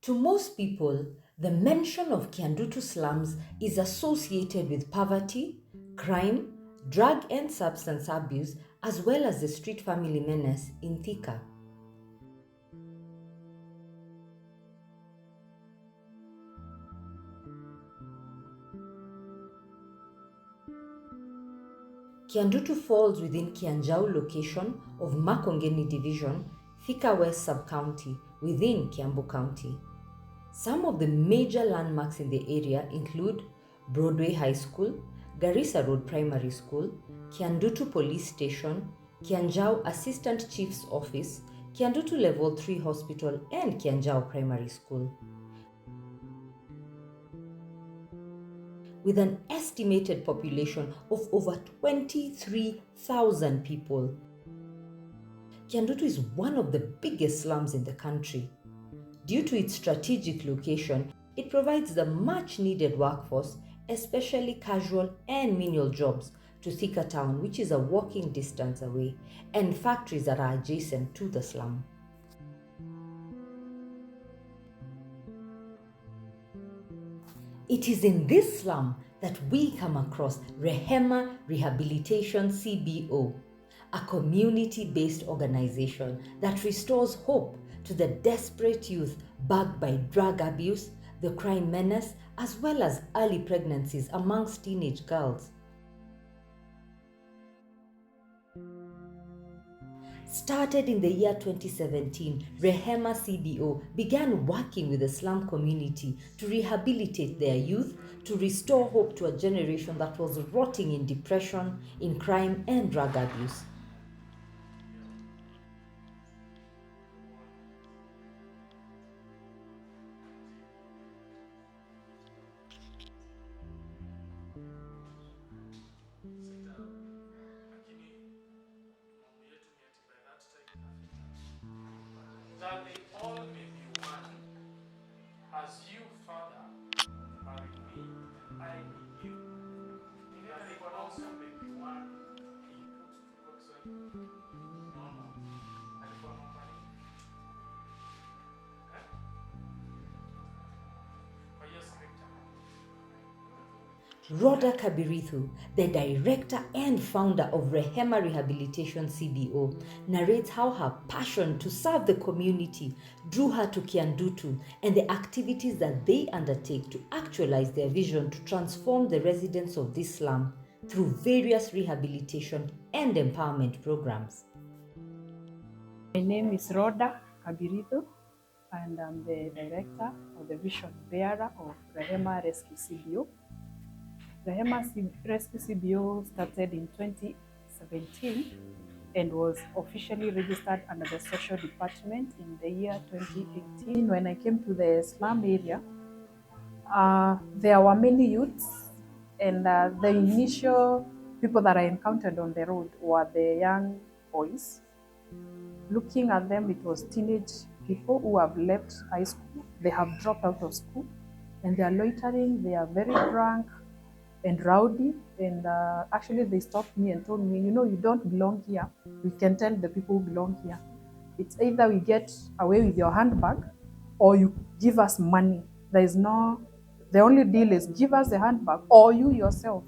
To most people, the mention of Kiandutu slums is associated with poverty, crime, drug and substance abuse, as well as the street family menace in Thika. Kiandutu falls within Kianjau location of Makongeni Division, Thika West Sub-County within Kiambu County. Some of the major landmarks in the area include Broadway High School, Garissa Road Primary School, Kiandutu Police Station, Kianjau Assistant Chief's Office, Kiandutu Level 3 Hospital, and Kianjau Primary School. With an estimated population of over 23,000 people, Kiandutu is one of the biggest slums in the country. Due to its strategic location, it provides the much-needed workforce, especially casual and menial jobs, to Thika town, which is a walking distance away, and factories that are adjacent to the slum. It is in this slum that we come across Rehema Rehabilitation CBO, a community-based organization that restores hope to the desperate youth bugged by drug abuse, the crime menace, as well as early pregnancies amongst teenage girls. Started in the year 2017, Rehema CBO began working with the slum community to rehabilitate their youth, to restore hope to a generation that was rotting in depression, in crime and drug abuse. That they all may be one, as you, Father, are in me and I in you. That they also may be one. He put normal. Alikuwa normally. Kwa hiyo scripture. Rhoda Kabirithu, the director and founder of Rehema Rehabilitation CBO, narrates how her passion to serve the community drew her to Kiandutu and the activities that they undertake to actualize their vision to transform the residents of this slum through various rehabilitation and empowerment programs. My name is Rhoda Kabirithu, and I'm the director or the vision bearer of Rehema Rescue CBO. Rehema Rescue CBO started in 2017 and was officially registered under the social department in the year 2018. When I came to the slum area, there were many youths, and the initial people that I encountered on the road were the young boys. Looking at them, it was teenage people who have left high school, they have dropped out of school, and they are loitering, they are very drunk and rowdy, and actually they stopped me and told me, you know, you don't belong here. We can tell the people who belong here. It's either we get away with your handbag or you give us money. The only deal is give us the handbag or you yourself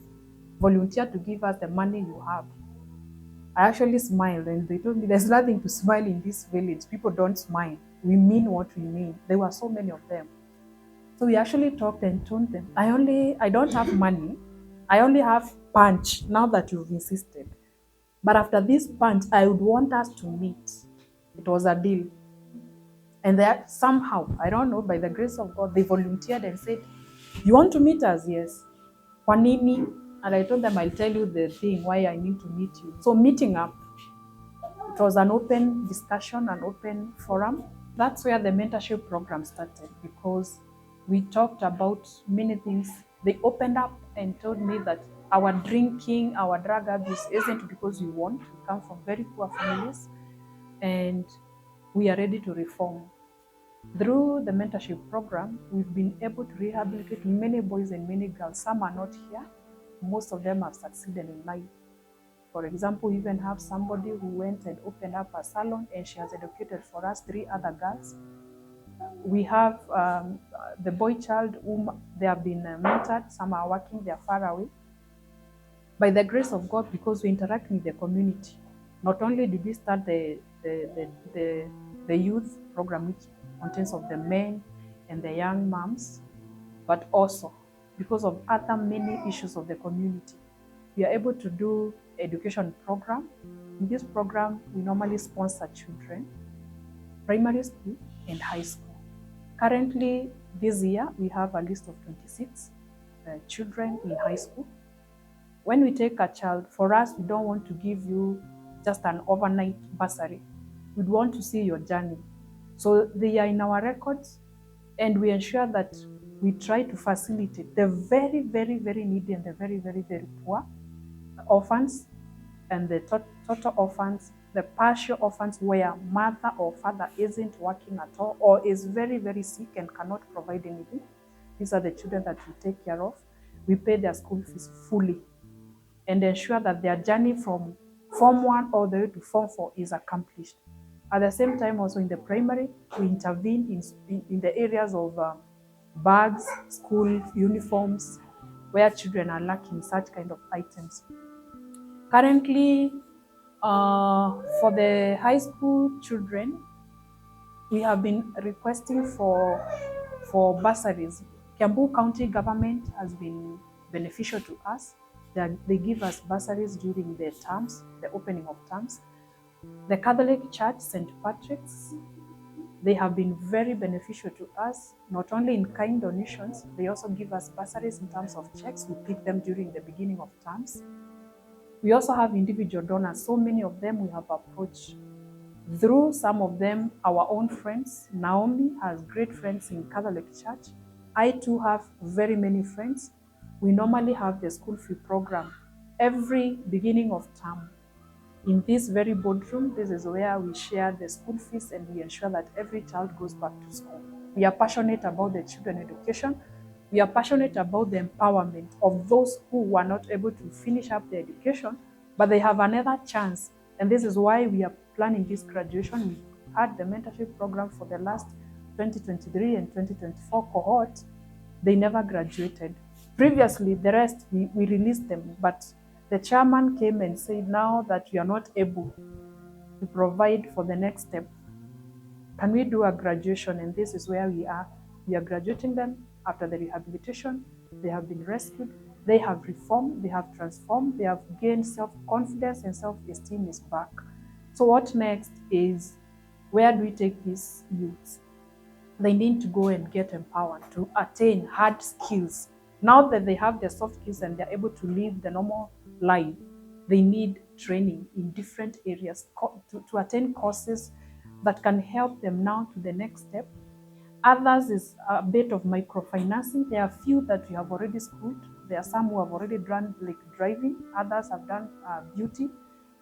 volunteer to give us the money you have. I actually smiled and they told me there's nothing to smile in this village. People don't smile. We mean what we mean. There were so many of them. So we actually talked and told them, I don't have money. I only have punch now that you've insisted. But after this punch, I would want us to meet. It was a deal. And that somehow, I don't know, by the grace of God, they volunteered and said, you want to meet us? Yes. Kwa nini? And I told them, I'll tell you the thing, why I need to meet you. So meeting up, it was an open discussion, an open forum. That's where the mentorship program started, because we talked about many things. They opened up and told me that our drinking, our drug abuse isn't because we want. We come from very poor families and we are ready to reform. Through the mentorship program, we've been able to rehabilitate many boys and many girls. Some are not here. Most of them have succeeded in life. For example, we even have somebody who went and opened up a salon and she has educated for us 3 other girls. We have the boy child whom they have been mentored. Some are working, they are far away. By the grace of God, because we interact with the community, not only did we start the youth program, which contains of the men and the young moms, but also because of other many issues of the community, we are able to do education program. In this program, we normally sponsor children, primary school and high school. Currently, this year, we have a list of 26 children in high school. When we take a child, for us, we don't want to give you just an overnight bursary. We want to see your journey. So they are in our records, and we ensure that we try to facilitate the very, very, very needy and the very, very, very poor orphans and the total orphans, the partial orphans where mother or father isn't working at all or is very, very sick and cannot provide anything. These are the children that we take care of. We pay their school fees fully and ensure that their journey from Form 1 all the way to Form 4 is accomplished. At the same time, also in the primary, we intervene in the areas of bags, school uniforms, where children are lacking such kind of items. Currently, for the high school children, we have been requesting for bursaries. Kiambu County government has been beneficial to us. They give us bursaries during the terms, the opening of terms. The Catholic Church, St. Patrick's, they have been very beneficial to us, not only in kind donations, they also give us bursaries in terms of checks. We pick them during the beginning of terms. We also have individual donors. So many of them we have approached. Through some of them, our own friends. Naomi has great friends in Catholic Church. I too have very many friends. We normally have the school fee program every beginning of term. In this very boardroom, this is where we share the school fees and we ensure that every child goes back to school. We are passionate about the children education. We are passionate about the empowerment of those who were not able to finish up their education, but they have another chance. And this is why we are planning this graduation. We had the mentorship program for the last 2023 and 2024 cohort. They never graduated. Previously, the rest, we released them, but the chairman came and said, now that you are not able to provide for the next step, can we do a graduation? And this is where we are. We are graduating them after the rehabilitation. They have been rescued. They have reformed. They have transformed. They have gained self-confidence and self-esteem is back. So what next is, where do we take these youths? They need to go and get empowered to attain hard skills. Now that they have their soft skills and they're able to live the normal life, they need training in different areas to attain courses that can help them now to the next step. Others is a bit of microfinancing. There are a few that we have already schooled. There are some who have already done like driving. Others have done beauty.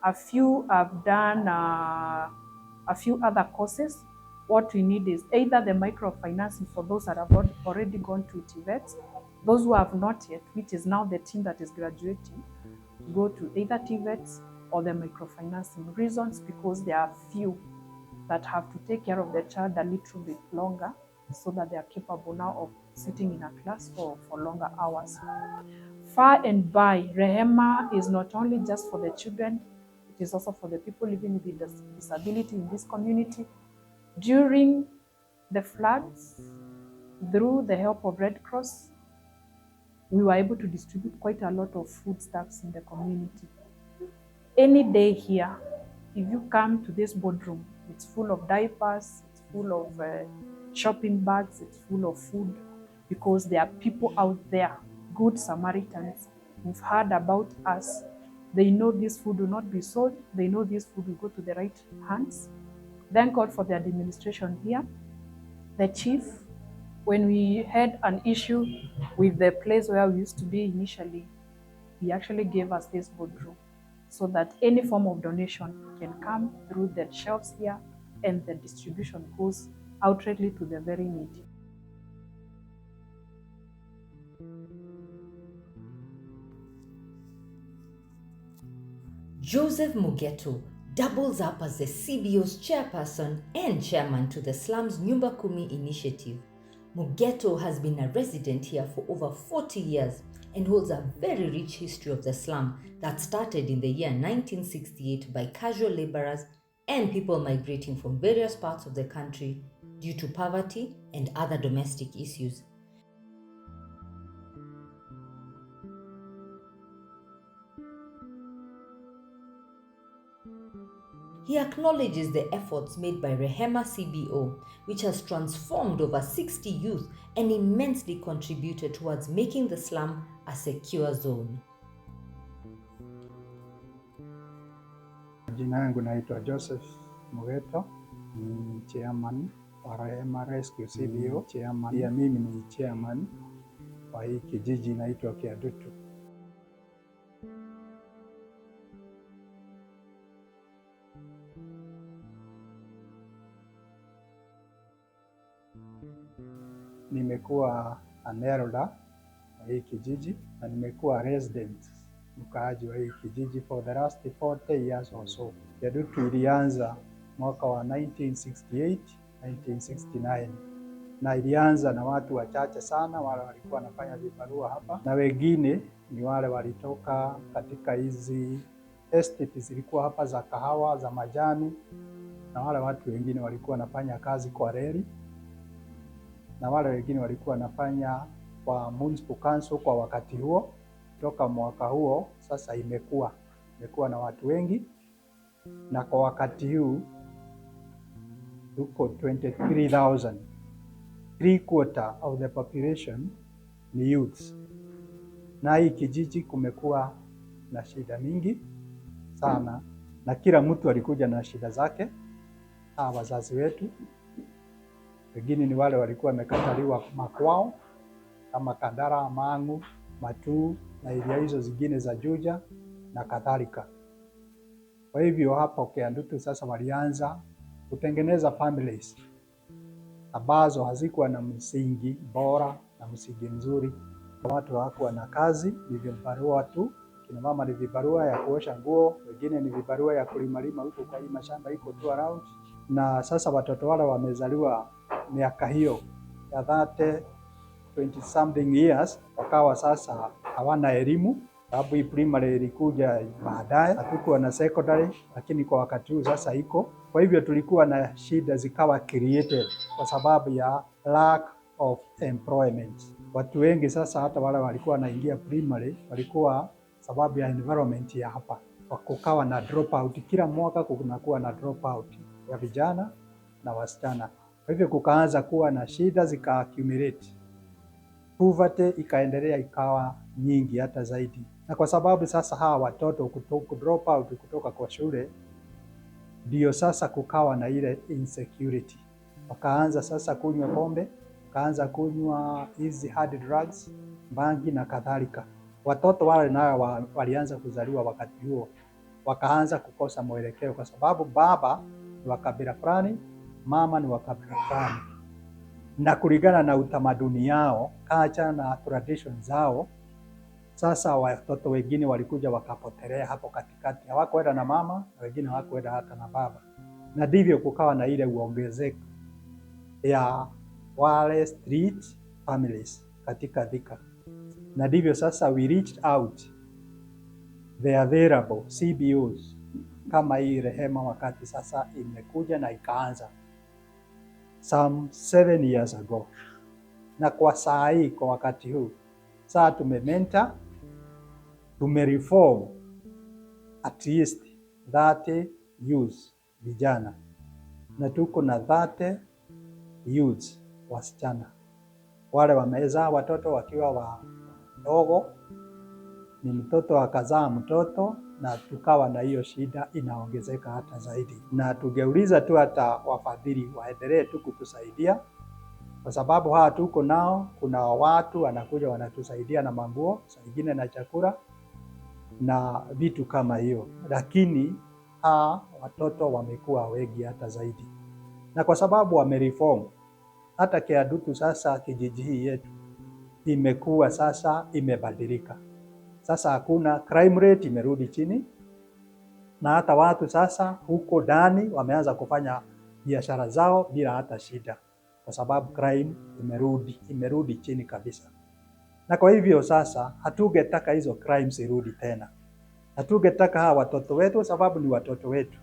A few have done a few other courses. What we need is either the microfinancing for those that have already gone to TVETs, those who have not yet, which is now the team that is graduating, go to either TVETs or the microfinancing. Reasons because there are few that have to take care of the child a little bit longer so that they are capable now of sitting in a class for longer hours. Far and by, Rehema is not only just for the children, it is also for the people living with disability in this community. During the floods, through the help of Red Cross, we were able to distribute quite a lot of foodstuffs in the community. Any day here, if you come to this boardroom, it's full of diapers, it's full of shopping bags, it's full of food, because there are people out there, good Samaritans, who've heard about us. They know this food will not be sold. They know this food will go to the right hands. Thank God for the administration here. The chief, when we had an issue with the place where we used to be initially, he actually gave us this boardroom so that any form of donation can come through the shelves here and the distribution goes outrightly to the very needy. Joseph Mugeto, doubles up as the CBO's chairperson and chairman to the slum's Nyumba Kumi initiative. Mugeto has been a resident here for over 40 years and holds a very rich history of the slum that started in the year 1968 by casual laborers and people migrating from various parts of the country due to poverty and other domestic issues. He acknowledges the efforts made by Rehema CBO, which has transformed over 60 youth and immensely contributed towards making the slum a secure zone. Jina yangu naitwa Joseph Mugeto, ni chairman wa Rehema Rescue CBO. Pia mimi ni chairman wa hii kijiji inaitwa Kiandutu. Nimekuwa an elder wa hii kijiji na nimekuwa resident mkaaji wa hii kijiji for the last 40 years or so. Kiandutu ilianza mwaka wa 1968, 1969 na ilianza na watu wachache sana, wale walikuwa wanafanya vibarua hapa na wengine ni wale walitoka katika hizi estate zilikuwa hapa za kahawa za majani, na wale watu wengine walikuwa wanafanya kazi kwa reli, na wale wengine walikuwa wanafanya kwa municipal council kwa wakati huo. Toka mwaka huo sasa imekuwa na watu wengi, na kwa wakati huu tuko 23,000. 3/4 of the population ni youths. Na hii kijiji kumekuwa na shida mingi sana, na kila mtu alikuja na shida zake. Wazazi wetu wengine ni wale walikuwa wamekataliwa makwao kama Kandara, Mangu, Matuu na area hizo zingine za Juja na kadhalika. Kwa hivyo hapa Kiandutu sasa walianza kutengeneza families ambazo hazikuwa na msingi bora na msingi mzuri. Watu hawakuwa na kazi, ni vibarua tu. Kina mama ni vibarua ya kuosha nguo, wengine ni vibarua ya kulima huko kwa hii mashamba iko tu around. Na sasa watoto wale wamezaliwa miaka hiyo ya 20 something years, wakawa sasa hawana elimu, sababu hii primary ilikuja baadaye, hatukuwa na secondary, lakini kwa wakati huu sasa iko. Kwa hivyo tulikuwa na shida zikawa created kwa sababu ya lack of employment. Watu wengi sasa hata wale walikuwa wanaingia primary walikuwa sababu ya environment ya hapa, kukawa na dropout. Kila mwaka kunakuwa na dropout ya vijana na wasichana. Kwa hivyo kukaanza kuwa na shida zika accumulate. Poverty ikaendelea ikawa nyingi hata zaidi. Na kwa sababu sasa hawa watoto drop out kutoka kwa shule, ndio sasa kukawa na ile insecurity. Wakaanza sasa kunywa pombe, wakaanza kunywa hizi hard drugs, bangi na kadhalika. Watoto wale nao walianza kuzaliwa wakati huo, wakaanza kukosa mwelekeo kwa sababu baba ni wa kabila fulani, mama ni wa kabila fulani. Na kulingana na utamaduni yao, culture na tradition zao, sasa watoto wengine walikuja wakapotelea hapo katikati. Hawakwenda na mama, na wengine hawakwenda hata na baba. Na ndivyo kukawa na ile uongezeko ya wale street families katika Thika. Na ndivyo sasa we reached out the available CBOs kama hii Rehema, wakati sasa imekuja na ikaanza some 7 years ago. Na kwa saa hii, kwa wakati huu sasa tumementa, tumereform at least 30 youths vijana, na tuko na 30 youths wasichana. Wale wamezaa watoto wakiwa wadogo, ni mtoto akazaa mtoto, na tukawa na hiyo shida inaongezeka hata zaidi. Na tungeuliza tu hata wafadhili waendelee tu kutusaidia, kwa sababu hawa tuko nao, kuna watu wanakuja wanatusaidia na manguo, wengine na chakula na vitu kama hiyo, lakini watoto wamekuwa wengi hata zaidi. Na kwa sababu wamereform, hata Kiandutu sasa kijiji hii yetu imekuwa sasa imebadilika. Sasa hakuna crime rate, imerudi chini, na hata watu sasa huko ndani wameanza kufanya biashara zao bila hata shida, kwa sababu crime imerudi chini kabisa. Na kwa hivyo sasa hatugetaka hizo crimes irudi tena. Hatugetaka hawa watoto wetu, sababu ni watoto wetu,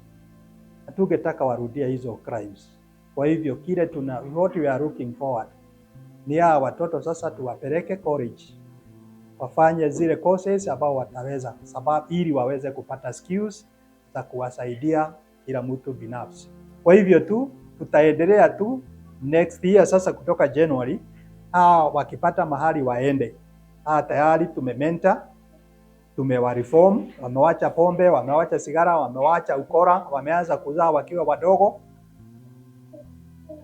hatugetaka warudie hizo crimes. Kwa hivyo kile what we are looking forward ni hawa watoto sasa tuwapeleke college, wafanye zile courses ambao wataweza, sababu ili waweze kupata skills za kuwasaidia kila mtu binafsi. Kwa hivyo tu tutaendelea tu next year sasa, kutoka January wakipata mahali waende. Tayari tumementa, tumewareform, wamewacha pombe, wamewacha sigara, wamewacha ukora, wameanza kuzaa wakiwa wadogo.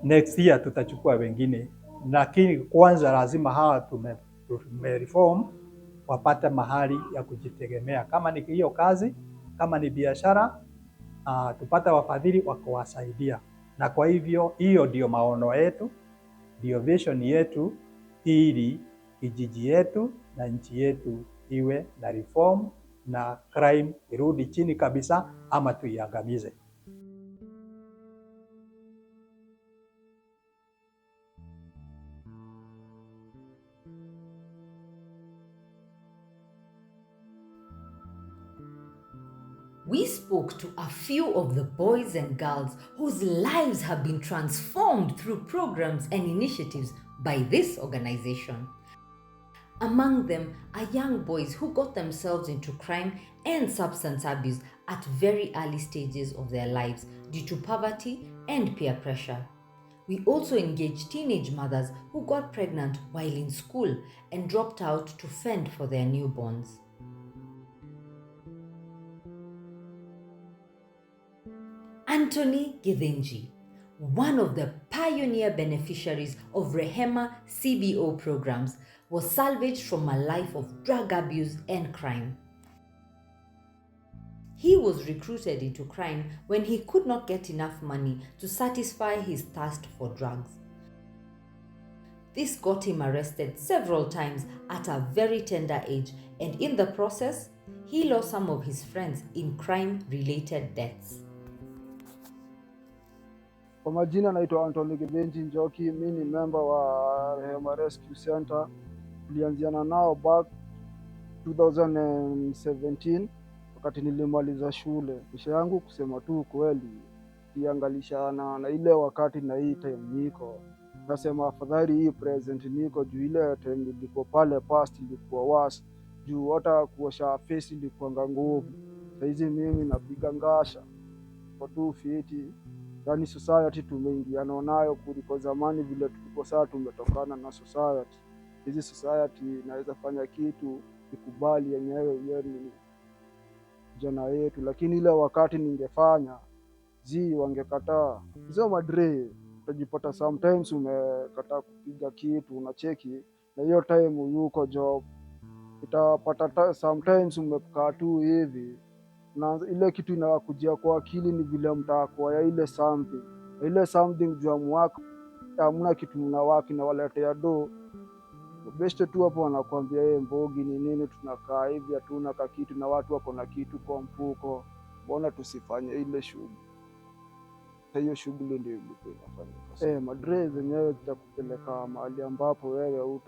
Next year tutachukua wengine, lakini kwanza lazima hawa tumereform wapate mahali ya kujitegemea, kama ni hiyo kazi, kama ni biashara, tupate wafadhili wa kuwasaidia. Na kwa hivyo hiyo ndio maono yetu, ndio vision yetu, ili kijiji yetu na nchi yetu iwe na reform na crime irudi chini kabisa, ama tuiangamize. We spoke to a few of the boys and girls whose lives have been transformed through programs and initiatives by this organization. Among them are young boys who got themselves into crime and substance abuse at very early stages of their lives due to poverty and peer pressure. We also engaged teenage mothers who got pregnant while in school and dropped out to fend for their newborns. Anthony Githinji, one of the pioneer beneficiaries of Rehema CBO programs, was salvaged from a life of drug abuse and crime. He was recruited into crime when he could not get enough money to satisfy his thirst for drugs. This got him arrested several times at a very tender age, and in the process, he lost some of his friends in crime-related deaths. Kwa majina naitwa Anthony Githinji Njoki, mimi ni member wa Rehema Rescue Center. Tulianziana nao back 2017 wakati nilimaliza shule. Kisha yangu kusema tu kweli, kiangalishana na ile wakati na hii time niko, nasema afadhali hii present niko, juu ile time nilikuwa pale past ilikuwa worse, juu hata kuosha face ilikuwa ngumu. Saizi mimi napiga ngasha kwa 250. Yani society tumeingiana nayo kuliko zamani vile tulikuwa. Sasa tumetokana na society. Hizi society inaweza fanya kitu ikubali yenyewe ni jana yetu, lakini ile wakati ningefanya wangekataa. Hizo madre utajipata sometimes umekataa kupiga kitu, unacheki na hiyo time yuko job, utapata sometimes umekaa tu hivi na ile kitu inakujia kwa akili ni vile mtakuwa ya ile something jua mwako hamna kitu mnawaki na waletea do best tu hapo wanakuambia mbogi ni nini, tunakaa hivi hatuna kitu na watu wako na kitu kwa mfuko, mbona tusifanye ile shughuli? Hiyo shughuli ndio inafanyika. Madre zenyewe zitakupeleka mahali ambapo wewe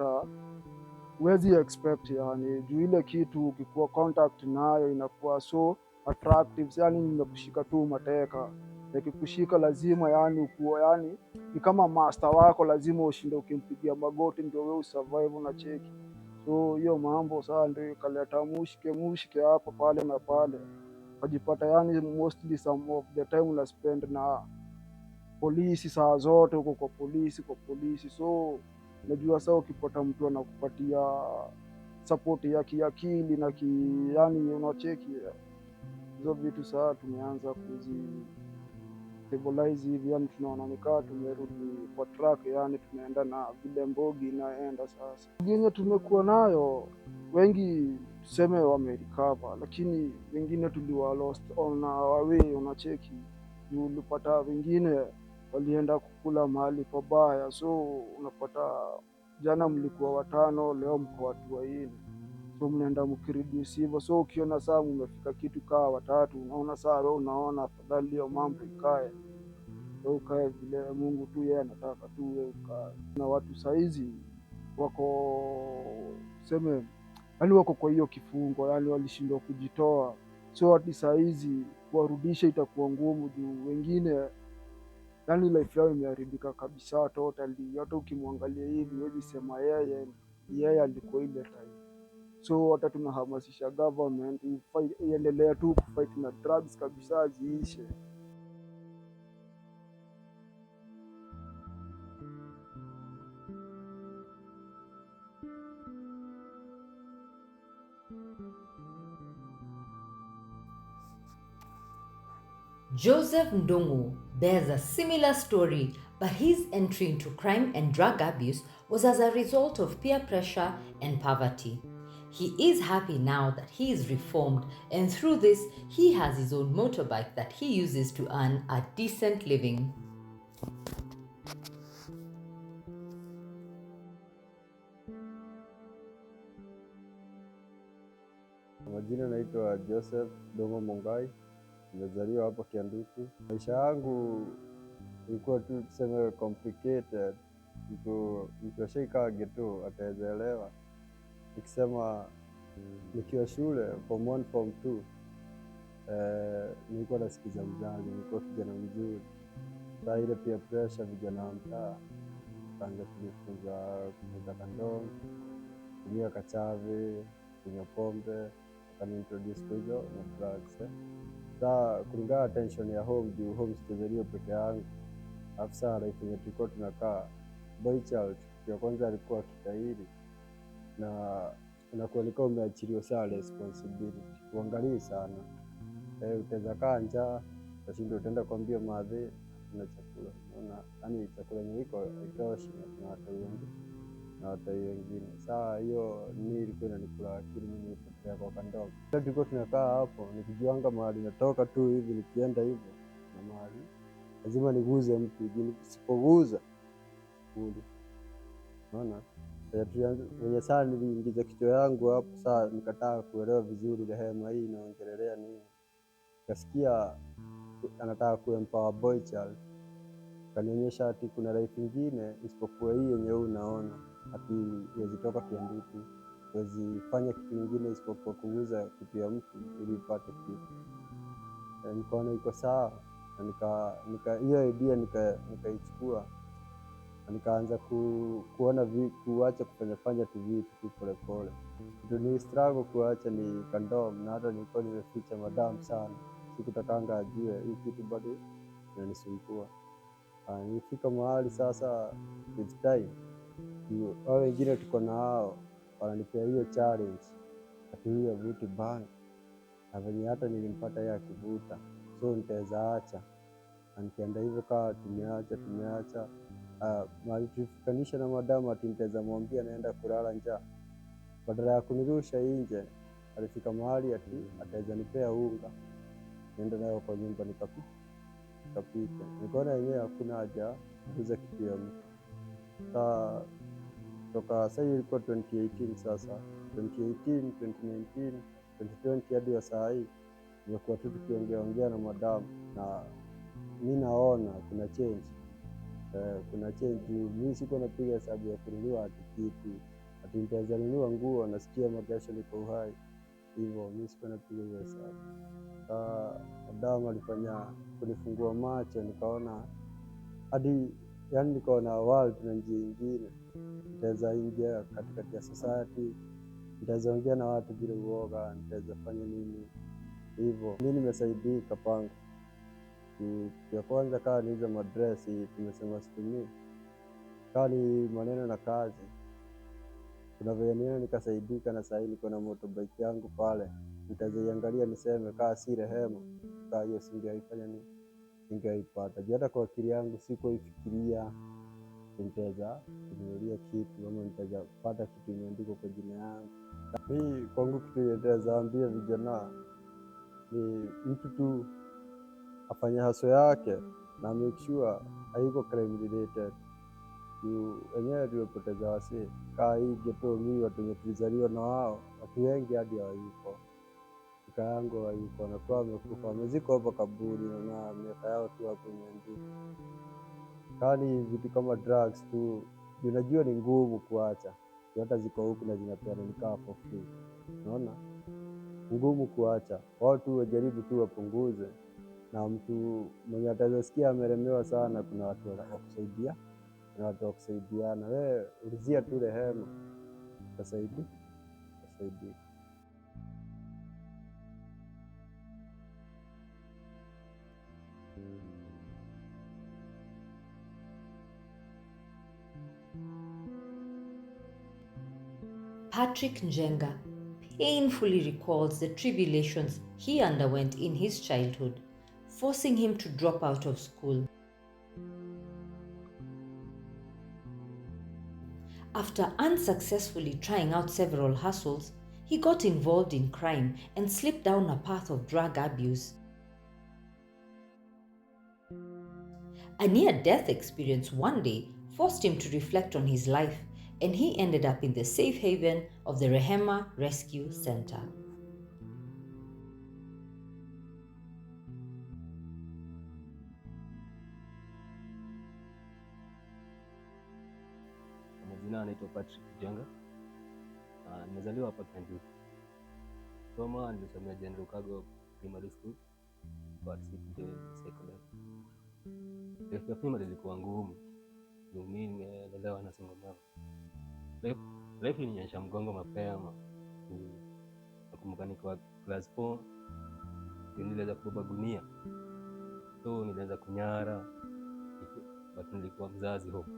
huwezi expect, yani juu ile kitu ukikuwa contact nayo inakuwa so attractive, yani nimekushika tu mateka. Nikikushika lazima yani ukuwa yani ni kama master wako, lazima ushinde ukimpigia magoti ndio wewe usurvive na cheki. So hiyo mambo saa ndio ikaleta mushike hapo pale na pale. Wajipata yani mostly some of the time una spend na polisi saa zote huko kwa polisi. So najua sasa ukipata mtu anakupatia support ya kiakili na yani unacheki hizo vitu. Saa tumeanza stabilize hivi, yani tunaona nikaa tumerudi kwa track, yani tunaenda na vile mbogi inaenda. Sasa wengine tumekuwa nayo wengi tuseme wamerecover, lakini wengine tuliwa lost on our way, unacheki. Ulipata wengine walienda kukula mahali pabaya, so unapata jana mlikuwa 5, leo mko watu 4. so mnaenda mkireduce hivyo. So ukiona saa mmefika kitu kaa watatu, unaona saa wewe unaona afadhali hiyo mambo ikae, wewe ukae vile Mungu tu yeye anataka tu wewe ukae. Na watu saizi wako seme, yani wako kwa hiyo kifungo, yani walishindwa kujitoa, so hadi saizi kuwarudisha itakuwa ngumu juu wengine yani life yao imeharibika kabisa totally. Hata ukimwangalia hivi huwezi sema yeye alikuwa ile time. So hata tunahamasisha government iendelea tu kufight na drugs kabisa ziishe. Joseph Ndungu bears a similar story, but his entry into crime and drug abuse was as a result of peer pressure and poverty. He is happy now that he is reformed, and through this, he has his own motorbike that he uses to earn a decent living. Majina naitwa Joseph Ndungu Mungai. Nimezaliwa hapa Kiandutu. Maisha yangu ilikuwa tu tuseme complicated. Mtu ashaikaa ghetto ataelewa. Nikisema nikiwa shule form 1 form 2 nilikuwa nasikiza mzazi, nilikuwa kijana mzuri. Saa ile pia pressure vijana wa mtaa kaanza kunifunza kuvuta kandoo, kutumia kachave, kunywa pombe, akaniintroduce kwa hizo drugs. Saa kulingana na tension ya home, juu home sijazaliwa peke yangu. Afisa life yenye tulikuwa tunakaa, boy child ya kwanza alikuwa kitahiri na unakuwa nika umeachiliwa saa responsibility. Uangalie sana. Utaweza kaa njaa, utashinda utaenda kuambia madhe na chakula. Unaona, yani chakula yenye iko haitoshi na watu wengine. Saa hiyo ilikuwa inanikula akili mimi nilipotea kwa kandogo. Tulikuwa tunakaa hapo nikijianga mahali natoka tu hivi nikienda hivyo na mahali lazima niguze mtu, nisipoguza kuli. Unaona? Wenye saa niliingiza kichwa yangu hapo, saa nikataa kuelewa vizuri Rehema hii inaongelelea nini. Kasikia anataka kuempower boy child. Kanionyesha ati kuna life nyingine isipokuwa hii yenye unaona. Ati huwezi toka Kiandutu, huwezi fanya kitu kingine isipokuwa kuuza kitu ya mtu ili upate kitu. Nikaona iko sawa, hiyo idea nikaichukua. Nikaanza kuona kuacha kufanya tu vitu tu polepole. Kitu ni struggle kuacha ni kandom, na hata nilikuwa nimeficha madam sana. Sikutakanga ajue hii kitu bado inanisumbua. Nilifika mahali sasa with time. Hao wengine tuko na hao wananipea hiyo challenge ati huyu avuti bana. Na venye hata nilimpata yeye akivuta, so nitaweza acha. Na nikienda hivyo kaa tumeacha. Mahali tulifikanisha na madamu ati nitaweza mwambia naenda kulala njaa. Badala ya kunirusha nje, alifika mahali ati ataweza nipea unga niende nayo kwa nyumba nikapika. Nikaona yenyewe hakuna haja kuuza kitu ya mtu. Toka sasa ilikuwa 2018 sasa. 2018, 2019, 2020 hadi wa saa hii nimekuwa tu tukiongea na madamu, na mimi naona kuna change. Kuna change. Mimi siko napiga hesabu ya kununua ati kitu. Ati nitaweza nunua nguo nasikia magesho niko uhai. Hivyo mimi siko napiga hiyo hesabu. Madamu alifanya kunifungua macho, nikaona hadi yani nikaona world na njia nyingine. Nitaweza ingia katikati ya society, nitaweza ongea na watu bila uoga, nitaweza fanya nini hivyo. Mimi nimesaidika panga. Ya kwanza kaa ni hizo madresi tumesema situmii. Kaa ni maneno na kazi. Kuna venye nikasaidika, na sasa niko na motorbike yangu pale. Nitaweza iangalia niseme kaa si Rehema, kaa hiyo singeifanya nini, singeipata. Hata kwa akili yangu sikuifikiria nitaweza kununulia kitu ama nitaweza pata kitu imeandikwa kwa jina yangu. Mimi kwangu kitu nitaweza ambia vijana ni mtu tu afanye haso yake na make sure haiko crime related. Wenyewe tuwepoteza wasee kaa hii ghetto, mimi watu wenye tulizaliwa na wao watu wengi hadi hawayuko. Kaka yangu hayuko, anakuwa amekufa, amezikwa hapo kaburi na miaka yao tu hapo imeandikwa. Kani vitu kama drugs tu, unajua ni ngumu kuacha. Hata ziko huku na zinapeana nikaa for free. Unaona? Ngumu kuacha. Watu wajaribu tu wapunguze. Na mtu mwenye ataweza sikia amelemewa sana, kuna watu wa kusaidia. Kuna watu wa kusaidiana. Wewe ulizia tu Rehema. Utasaidia. Patrick Njenga painfully recalls the tribulations he underwent in his childhood, forcing him to drop out of school. After unsuccessfully trying out several hustles, he got involved in crime and slipped down a path of drug abuse. A near-death experience one day forced him to reflect on his life, and he ended up in the safe haven of the Rehema Rescue Center. Majina anaitwa Patrick Njenga. Nimezaliwa hapa Kiandutu. Soma nilisomea General Cargo Primary School but sikuje secondary. Life ya primary ilikuwa ngumu. Mimi nimelelewa na single mom. Life ilinionyesha mgongo mapema. Nakumbuka nikiwa class 4 niliweza kubeba gunia. So nilianza kunyara. But nilikuwa mzazi huko.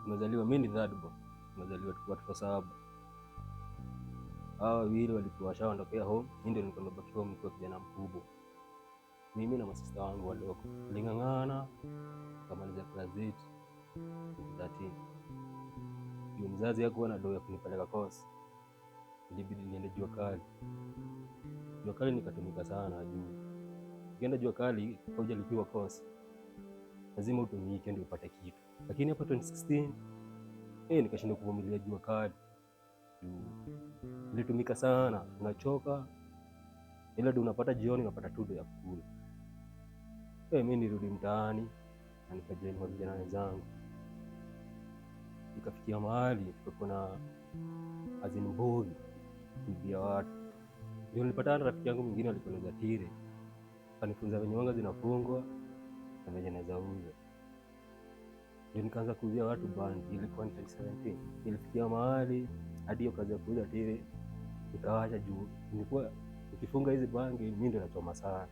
Nimezaliwa mimi ni third born. Nimezaliwa tukiwa watoto 7. Hao wawili walikuwa washaondokea home, mimi ndio nilikuwa nimebaki home nikiwa kijana mkubwa. Mimi na masista wangu wadogo tuling'ang'ana tukamaliza class 8 13. Yule mzazi hakuwa na doa ya kunipeleka course. Ilibidi niende jua kali. Jua kali nikatumika sana juu. Ukienda jua kali haujalipiwa course, lazima utumike ndio upate kitu. Lakini hapa 2016 nikashindwa kuvumilia jua kali. Nilitumika sana, unachoka. Ila ndio unapata jioni unapata tudo ya kukula. Mimi nirudi mtaani na nikajoin na vijana wenzangu. Nikafikia mahali tukakuwa na azini mbogi kuibia watu. Ndio nilipata rafiki yangu mwingine alikuwa anauza tire. Akanifunza venye wanga zinafungwa na venye naweza uza. Ndio nikaanza kuuzia watu bangi. Ilikuwa 2017. Nilifikia mahali hadi hiyo kazi ya kuuza tire nikawaacha juu. Nilikuwa ukifunga hizi bangi mimi ndio nachoma sana.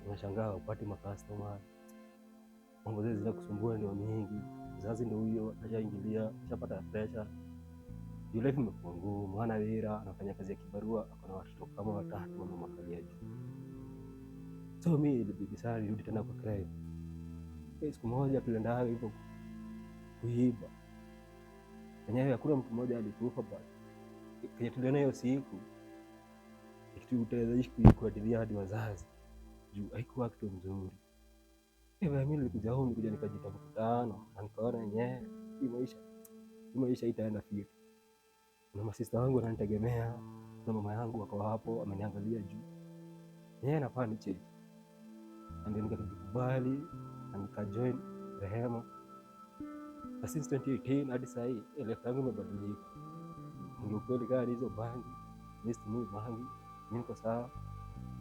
Unashangaa upate makastoma. Mambo zile zinakusumbua ndio mingi. Mzazi ndio huyo ashaingilia, ashapata pressure. Juu life imekuwa ngumu, hana hela, anafanya kazi ya kibarua, akona watoto kama 3 wamemwangalia juu. So mimi ilibidi sana nirudi tena kwa crime. Siku moja tulienda hivyo kuiba. Yenyewe hakuna mtu mmoja alikufa bado. Kile tuliona hiyo siku kitu utaweza ishi kuikuadilia hadi wazazi. Juu haikuwa kitu mzuri. Mimi nilikuja home nikuja nikajita mkutano na nikaona yenyewe hii maisha itaenda fiti. Na masista wangu wananitegemea na mama yangu wako hapo ameniangalia juu. Yeye anafaa niche. Ndio nikakubali na nikajoin Rehema. Na since 2018 hadi sasa hii life yangu imebadilika. Ndio kweli kama hizo bangi, next move bangi, mimi niko sawa.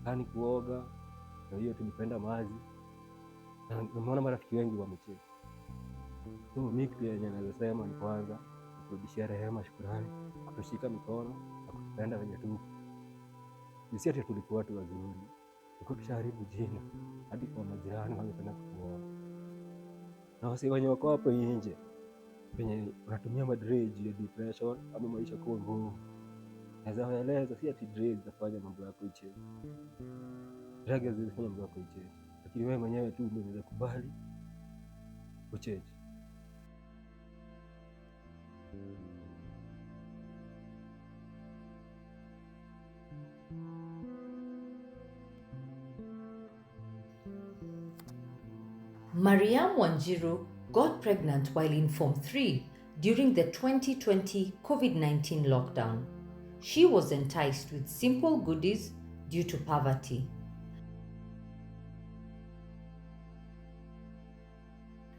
Kani kuoga, na hiyo tulipenda maji. Na nimeona marafiki wengi wamecheza. So mimi pia ninasema ni kwanza kurudishia Rehema shukrani, kutushika mikono na kutupenda venye tuko. Sisi ati tulikuwa watu wazuri. Tulikuwa tushaharibu jina hadi kwa majirani wangependa kutuona. Na wasi wenye wako hapo nje penye unatumia madrege ya depression ama maisha kwa ngumu. Naweza waeleza si ati drug zafanya mambo yako iche. Drug zifanya mambo yako iche. Lakini wewe mwenyewe tu ndio unaweza kubali uchange. Mariam Wanjiru got pregnant while in Form 3 during the 2020 COVID-19 lockdown. She was enticed with simple goodies due to poverty.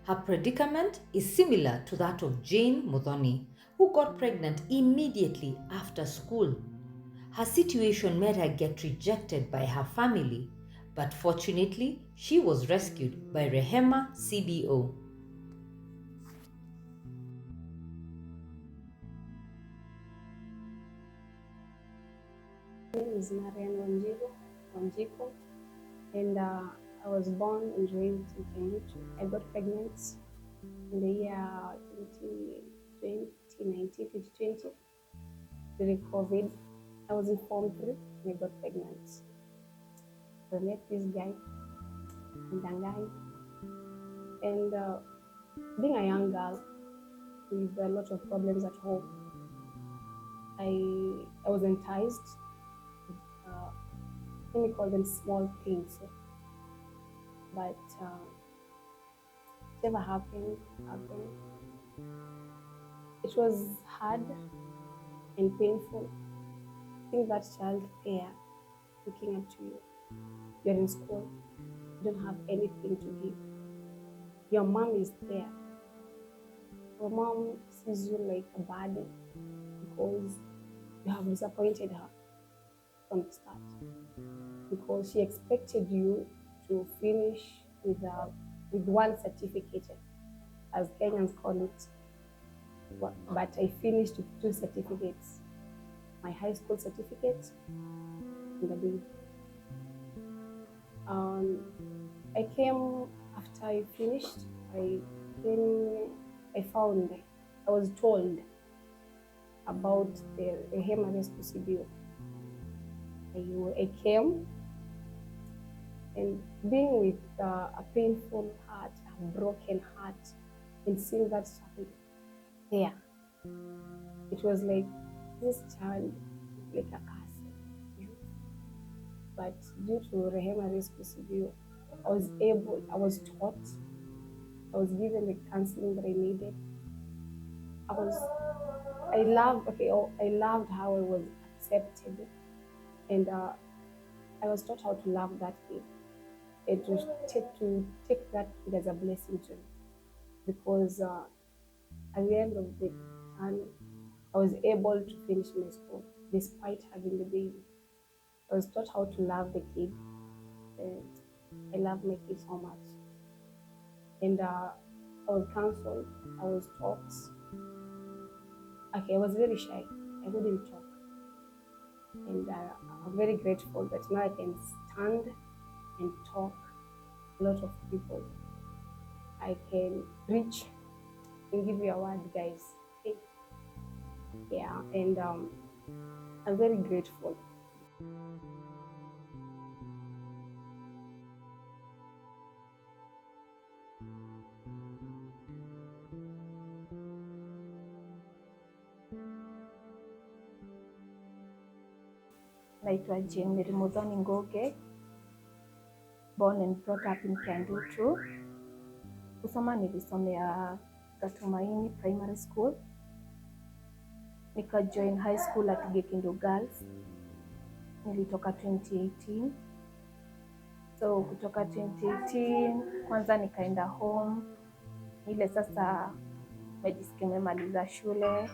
Her predicament is similar to that of Jane Muthoni, who got pregnant immediately after school. Her situation made her get rejected by her family, but fortunately, she was rescued by Rehema CBO. My name is Marian Wanjiko, and I was born and raised in Kiandutu. I got pregnant in the year 2020 during COVID. I was in Form 3 and I got pregnant. I met this guy, Ndangai, and being a young girl with a lot of problems at home, I was enticed. Let me call them small things, but whatever happened. It was hard and painful. Seeing that child there, looking up to you. You're in school, you don't have anything to give. Your mom is there. Your mom sees you like a burden because you have disappointed her from the start. Because she expected you to finish with one certificate, as Kenyans call it. But I finished with 2 certificates, my high school certificate and the baby. I came after I finished. I was told about the REHEMA Rescue CBO. I came, and being with a painful heart, a broken heart, and seeing that child there, it was like this child is like a curse. But due to Rehema Rescue CBO, I was taught, I was given the counseling that I needed. I loved how I was accepted, and I was taught how to love that kid and to take that kid as a blessing to me, because at the end of the tunnel, I was able to finish my school despite having the baby. I was taught how to love the kid, and I love my kid so much. And I was counseled, I was taught. Okay, I was very shy, I wouldn't talk. And I'm very grateful that now I can stand and talk to a lot of people. I can preach and give you a word, guys. Okay. Yeah, and I'm very grateful. Naitwa Jane Muthoni Ngoge, born and brought up in Kiandutu. Kusoma nilisomea Gatumaini Primary School. Nika join high school at Kiandu Girls. Nilitoka 2018. So kutoka 2018 kwanza nikaenda home. Ile sasa najisikia nimemaliza shule.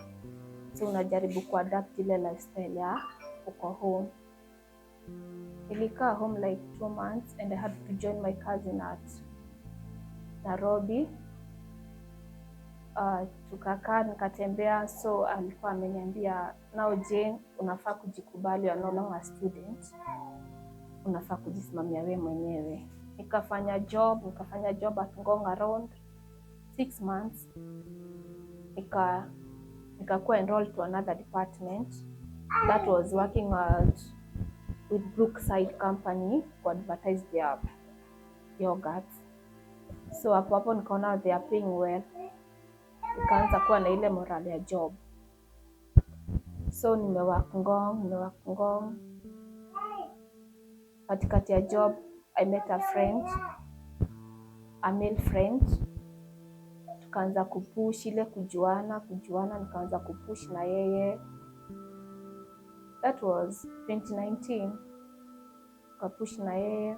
So unajaribu kuadapt ile lifestyle ya uko home. Nilikaa home like 2 months and I had to join my cousin at Nairobi. Tukakaa nikatembea, so alikuwa ameniambia, now Jane, unafaa kujikubali, you are no longer a student. Unafaa kujisimamia wewe mwenyewe. Nikafanya job at Ngong around 6 months. Nikakuwa enrolled to another department that was working with Brookside Company to advertise their yogurts. So hapo nikaona they are paying well. Nikaanza kuwa na ile morale ya job. So nimework Ngong. Katikati ya job, I met a male friend. tukaanza kupush ile kujuana, nikaanza kupush na yeye. That was 2019. Tukapush na yeye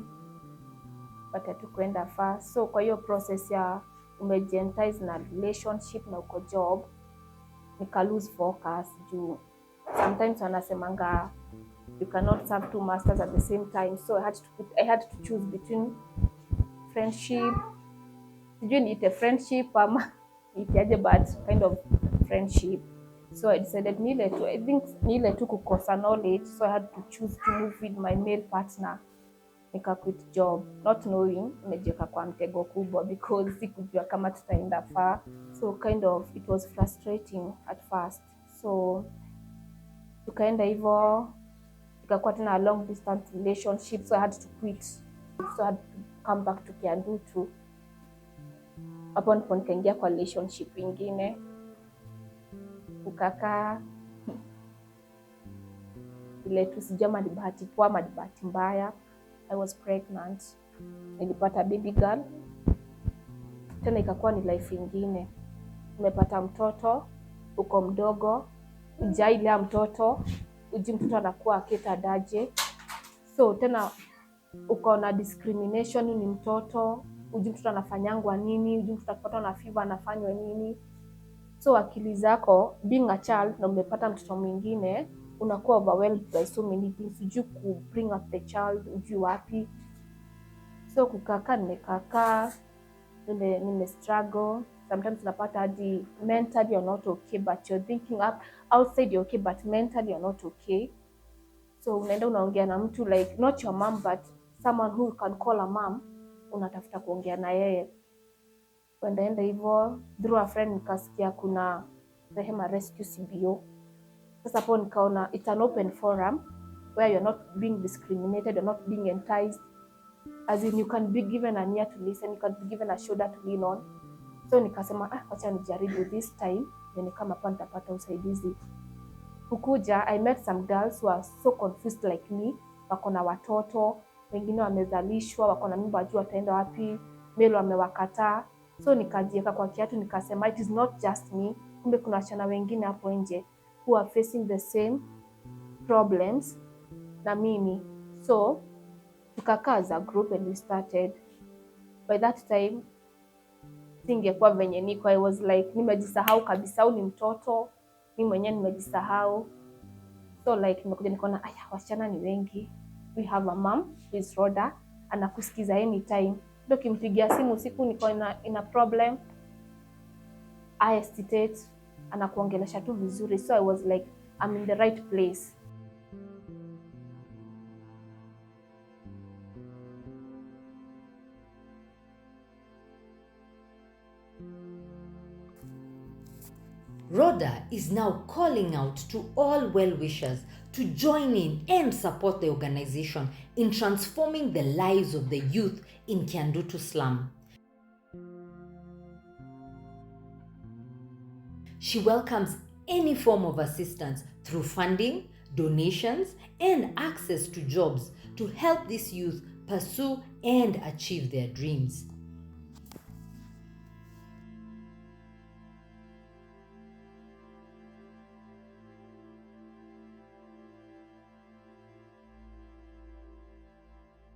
but hatukwenda far. So kwa hiyo process ya umejentize na relationship na uko job, nika lose focus juu sometimes wanasemanga you cannot serve two masters at the same time. So I had to choose between friendship, sijui niite friendship ama itaje, but kind of friendship. So I decided ni ile tu kukosa knowledge, so I had to choose to move with my male partner. Nika quit job not knowing nimejiweka kwa mtego kubwa because sikujua kama tutaenda far. So kind of it was frustrating at first. So tukaenda hivyo, tukakuwa tena a long distance relationship, so I had to quit. So I had to come back to Kiandutu. Hapo ndipo nikaingia kwa relationship ingine, ukakaa ile tu, sijama ni bahati poa ama bahati mbaya. I was pregnant, nilipata baby girl. Tena ikakuwa ni life ingine, umepata mtoto, uko mdogo, ujailea mtoto, mtoto anakuwa akitadaje. So tena uko na discrimination, ni mtoto, mtoto anafanyangwa nini, mtoto akipata na fever anafanywa nini. So akili zako being a child na umepata mtoto mwingine, unakuwa overwhelmed by so many things. Sijui ku bring up the child, ujui wapi. So nimekaa nime struggle. Sometimes unapata hadi mentally you're not okay, but you're thinking outside you're okay, but mentally you're not okay. So unaenda unaongea na mtu like not your mom but someone who you can call a mom, unatafuta kuongea na yeye. Wendaenda hivyo through a friend, nikasikia kuna Rehema Rescue CBO. Sasa hapo nikaona it's an open forum where you're not being discriminated, you're not being enticed. As in you can be given an ear to listen, you can be given a shoulder to lean on. So nikasema wacha nijaribu this time, then kama hapa nitapata usaidizi. Kukuja, I met some girls who are so confused like me. Wako na watoto, wengine wamezalishwa, wako na mimba, wajua wataenda wapi, melo wamewakataa. So nikajieka kwa kiatu, nikasema it is not just me, kumbe kuna wasichana wengine hapo nje who are facing the same problems na mimi. So tukakaa as a group and we started. By that time singekuwa venye niko, I was like nimejisahau kabisa, ni mtoto mimi mwenyewe nimejisahau. So like nimekuja nikaona wasichana ni wengi, we have a mom who is Rhoda, anakusikiza anytime. Ndio kimpigia simu usiku niko ina problem, I hesitate, anakuongelesha tu vizuri. So I was like I'm in the right place. Rhoda is now calling out to all well-wishers to join in and support the organization in transforming the lives of the youth in Kiandutu Slum. She welcomes any form of assistance through funding, donations, and access to jobs to help these youth pursue and achieve their dreams.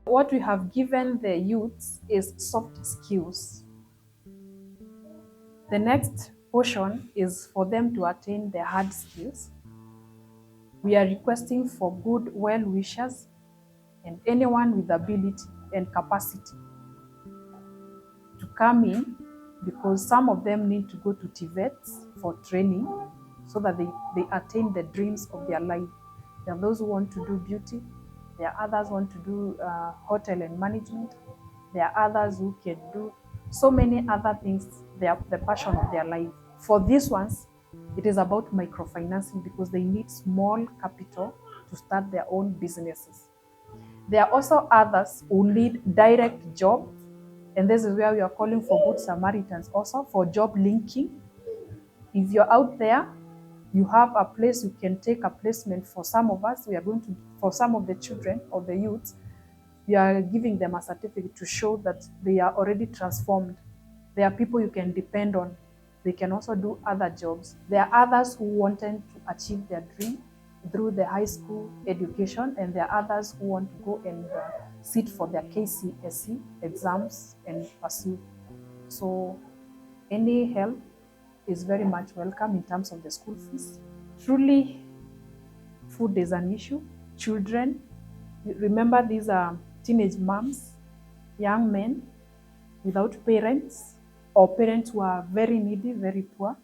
What we have given the youths is soft skills. The next portion is for them to attain the hard skills. We are requesting for good well-wishers and anyone with ability and capacity to come in, because some of them need to go to TVETs for training so that they attain the dreams of their life. There are those who want to do beauty. There are others who want to do hotel and management. There are others who can do so many other things. They are the passion of their life. For these ones, it is about microfinancing because they need small capital to start their own businesses. There are also others who need direct job, and this is where we are calling for good Samaritans also for job linking. If you're out there, you have a place you can take a placement. For some of us, we are going to, for some of the children or the youths, we are giving them a certificate to show that they are already transformed. They are people you can depend on. they can also do other jobs. There are others who wanted to achieve their dream through the high school education, and there are others who want to go and sit for their KCSE exams and pursue. So any help is very much welcome in terms of the school fees. Truly, food is an issue. Children, remember these are teenage moms, young men without parents, or parents who are very needy, very poor.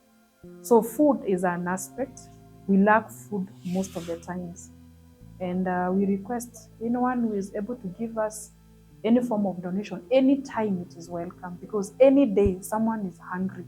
So food is an aspect. We lack food most of the times. And we request anyone who is able to give us any form of donation, any time it is welcome, because any day someone is hungry